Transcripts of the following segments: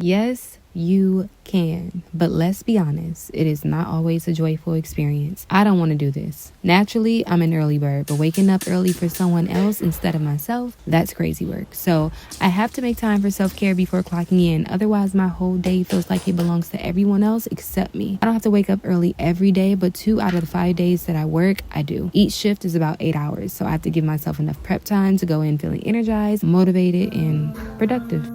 Yes, you can. But let's be honest, it is not always a joyful experience. I don't want to do this. Naturally, I'm an early bird, but waking up early for someone else instead of myself, that's crazy work. So I have to make time for self-care before clocking in. Otherwise, my whole day feels like it belongs to everyone else except me. I don't have to wake up early every day, but 2 out of the 5 days that I work, I do. Each shift is about 8 hours, so I have to give myself enough prep time to go in feeling energized, motivated, and productive.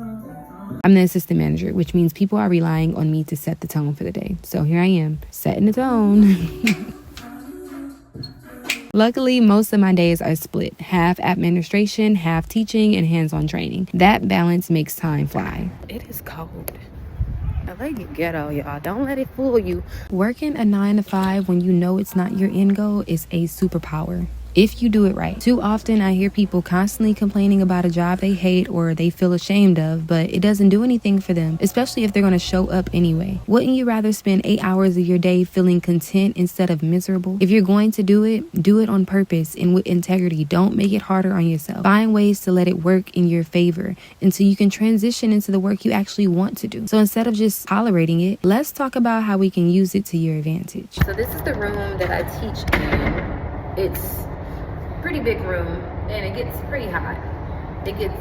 I'm the assistant manager, which means people are relying on me to set the tone for the day. So here I am, setting the tone. Luckily, most of my days are split. Half administration, half teaching, and hands-on training. That balance makes time fly. It is cold. I like it ghetto, y'all. Don't let it fool you. Working a 9 to 5 when you know it's not your end goal is a superpower. If you do it right. Too often I hear people constantly complaining about a job they hate or they feel ashamed of, but it doesn't do anything for them, especially if they're going to show up anyway. Wouldn't you rather spend 8 hours of your day feeling content instead of miserable? If you're going to do it on purpose and with integrity. Don't make it harder on yourself. Find ways to let it work in your favor until you can transition into the work you actually want to do. So instead of just tolerating it, let's talk about how we can use it to your advantage. So this is the room that I teach in. It's pretty big room and it gets pretty hot. It gets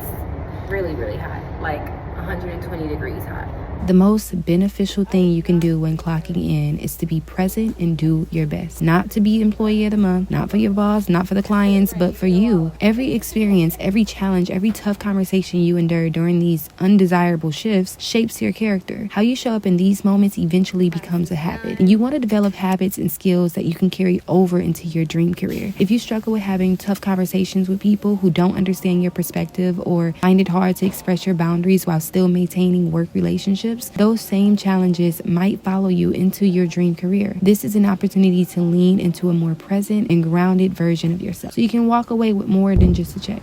really, really hot, like 120 degrees hot. The most beneficial thing you can do when clocking in is to be present and do your best. Not to be employee of the month, not for your boss, not for the clients, but for you. Every experience, every challenge, every tough conversation you endure during these undesirable shifts shapes your character. How you show up in these moments eventually becomes a habit. And you want to develop habits and skills that you can carry over into your dream career. If you struggle with having tough conversations with people who don't understand your perspective or find it hard to express your boundaries while still maintaining work relationships, those same challenges might follow you into your dream career. This is an opportunity to lean into a more present and grounded version of yourself so you can walk away with more than just a check.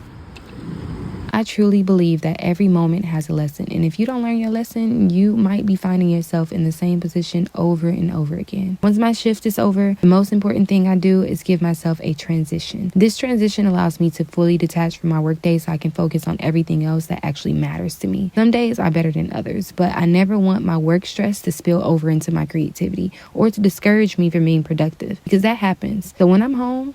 I truly believe that every moment has a lesson, and if you don't learn your lesson, you might be finding yourself in the same position over and over again. Once my shift is over, the most important thing I do is give myself a transition. This transition allows me to fully detach from my workday so I can focus on everything else that actually matters to me. Some days are better than others, but I never want my work stress to spill over into my creativity or to discourage me from being productive, because that happens. So when I'm home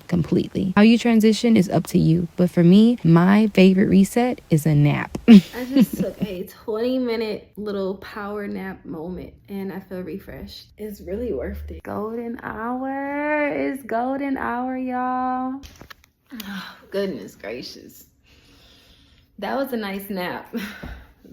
completely. How you transition is up to you. But for me, my favorite reset is a nap. I just took a 20-minute little power nap moment and I feel refreshed. It's really worth it. Golden hour is golden hour, y'all. Oh, goodness gracious. That was a nice nap.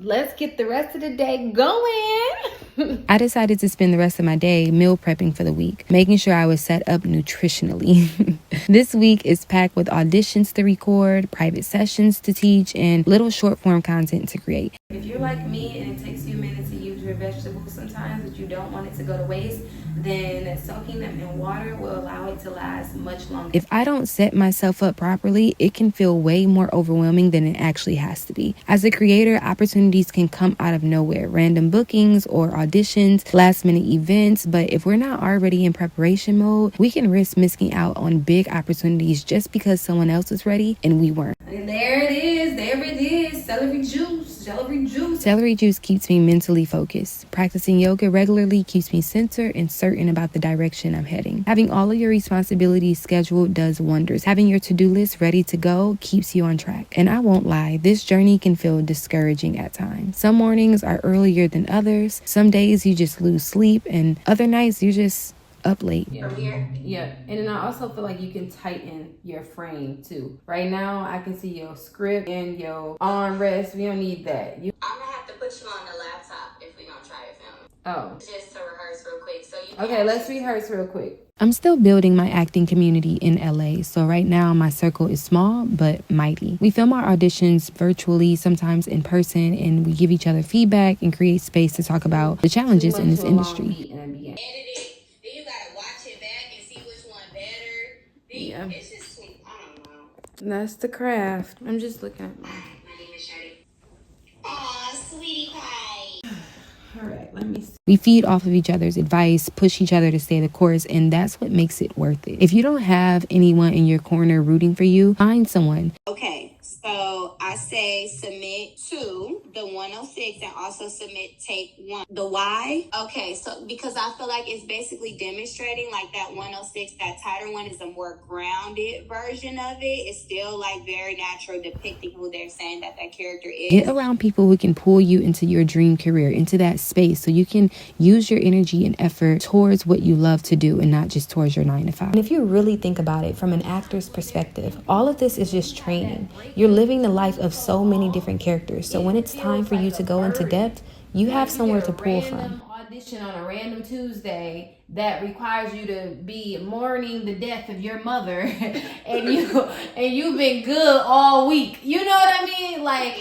Let's get the rest of the day going. I decided to spend the rest of my day meal prepping for the week, making sure I was set up nutritionally. This week is packed with auditions to record, private sessions to teach, and little short form content to create. If you're like me and it takes you a minute to use your vegetables sometimes, but you don't want it to go to waste, then soaking them in water will allow it to last much longer. If I don't set myself up properly, it can feel way more overwhelming than it actually has to be. As a creator, opportunities can come out of nowhere, random bookings or auditions, last minute events, but if we're not already in preparation mode, we can risk missing out on big opportunities just because someone else is ready and we weren't. And there it is, celery juice. Celery juice keeps me mentally focused. Practicing yoga regularly keeps me centered and certain about the direction I'm heading. Having all of your responsibilities scheduled does wonders. Having your to-do list ready to go keeps you on track. And I won't lie, this journey can feel discouraging at times. Some mornings are earlier than others. Some days you just lose sleep, and other nights you're just up late. From here? Yeah. And then I also feel like you can tighten your frame too. Right now I can see your script and your armrest. We don't need that. I'm gonna have to put you on the laptop if we're gonna try to film. Oh. Just to rehearse real quick. So you okay, let's rehearse real quick. I'm still building my acting community in LA, so right now my circle is small but mighty. We film our auditions virtually, sometimes in person, and we give each other feedback and create space to talk about the challenges in this industry. You gotta watch it back and see which one better. Yeah. It's just, I don't know. That's the craft. I'm just looking at mine. My name is Shadi. Aw, sweetie pie. All right, let me see. We feed off of each other's advice, push each other to stay the course, and that's what makes it worth it. If you don't have anyone in your corner rooting for you, find someone. Okay, So I say submit to the 106 and also submit tape 1. The why? Okay, so because I feel like it's basically demonstrating like that 106, that tighter one is a more grounded version of it. It's still like very natural, depicting who they're saying that character is. Get around people who can pull you into your dream career, into that space, so you can use your energy and effort towards what you love to do and not just towards your 9 to 5. And if you really think about it from an actor's perspective, all of this is just training. You're living the life of so many different characters. So when it's time for you to go into depth, you have somewhere to pull from. Audition on a random Tuesday that requires you to be mourning the death of your mother and you've been good all week. You know what I mean? Like,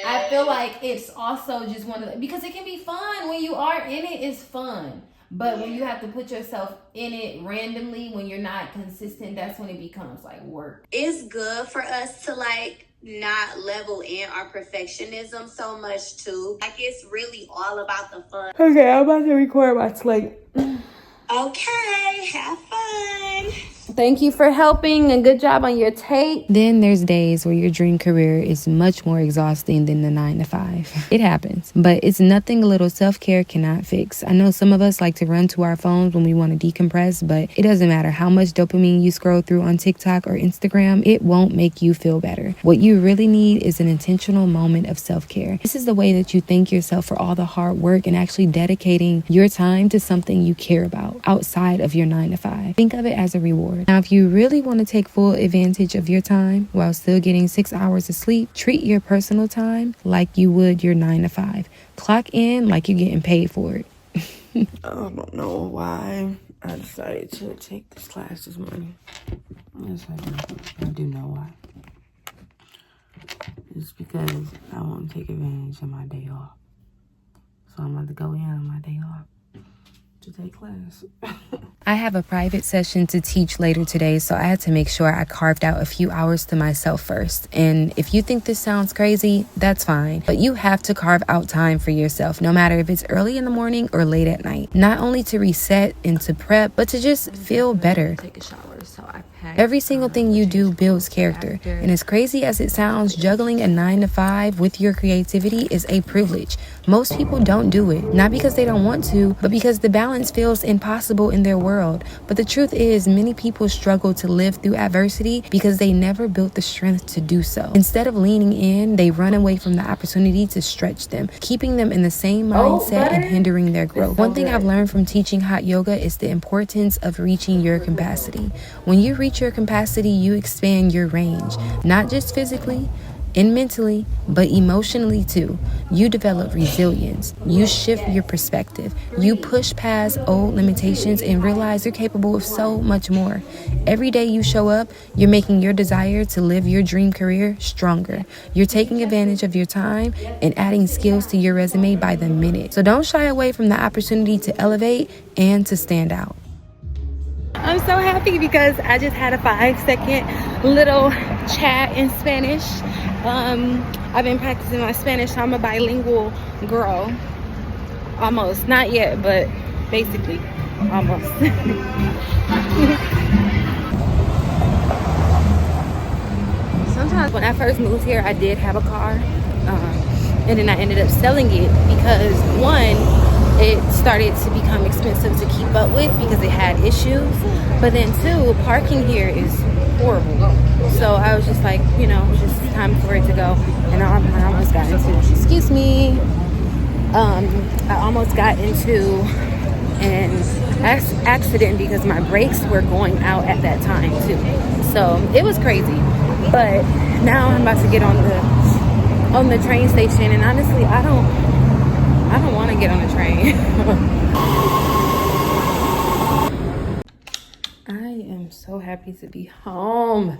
I feel like it's also just one of the, because it can be fun when you are in it, it's fun. But when you have to put yourself in it randomly, when you're not consistent, that's when it becomes like work. It's good for us to like not level in our perfectionism so much too. Like, it's really all about the fun. Okay, I'm about to record my slate. Okay, have fun. Thank you for helping, and good job on your tape. Then there's days where your dream career is much more exhausting than the 9 to 5. It happens, but it's nothing a little self-care cannot fix. I know some of us like to run to our phones when we want to decompress, but it doesn't matter how much dopamine you scroll through on TikTok or Instagram, it won't make you feel better. What you really need is an intentional moment of self-care. This is the way that you thank yourself for all the hard work and actually dedicating your time to something you care about outside of your 9 to 5. Think of it as a reward. Now, if you really want to take full advantage of your time while still getting 6 hours of sleep, treat your personal time like you would your 9 to 5. Clock in like you're getting paid for it. I don't know why I decided to take this class this morning. Yes, I do. I do know why. It's because I want to take advantage of my day off. So I'm about to go in on my day off to take class. I have a private session to teach later today, so I had to make sure I carved out a few hours to myself first. And if you think this sounds crazy, that's fine. But you have to carve out time for yourself, no matter if it's early in the morning or late at night. Not only to reset and to prep, but to just feel better. Take a shower, so I packed. Every single thing you do builds character. And as crazy as it sounds, juggling a 9 to 5 with your creativity is a privilege. Most people don't do it, not because they don't want to, but because the balance feels impossible in their world. But the truth is, many people struggle to live through adversity because they never built the strength to do so. Instead of leaning in, they run away from the opportunity to stretch them, keeping them in the same mindset and hindering their growth. One thing I've learned from teaching hot yoga is the importance of reaching your capacity. When you reach your capacity, you expand your range, not just physically and mentally, but emotionally too. You develop resilience. You shift your perspective. You push past old limitations and realize you're capable of so much more. Every day you show up, you're making your desire to live your dream career stronger. You're taking advantage of your time and adding skills to your resume by the minute. So don't shy away from the opportunity to elevate and to stand out. I'm so happy because I just had a 5-second little chat in Spanish. I've been practicing my Spanish, so I'm a bilingual girl. Almost, not yet, but basically almost. Sometimes when I first moved here, I did have a car, and then I ended up selling it because one, it started to become expensive to keep up with because it had issues. But then two, parking here is horrible. So I was just like, you know, it's just time for it to go. And I almost got into, excuse me, I almost got into an accident because my brakes were going out at that time too. So it was crazy. But now I'm about to get on the train station, and honestly, I don't want to get on the train. I am so happy to be home.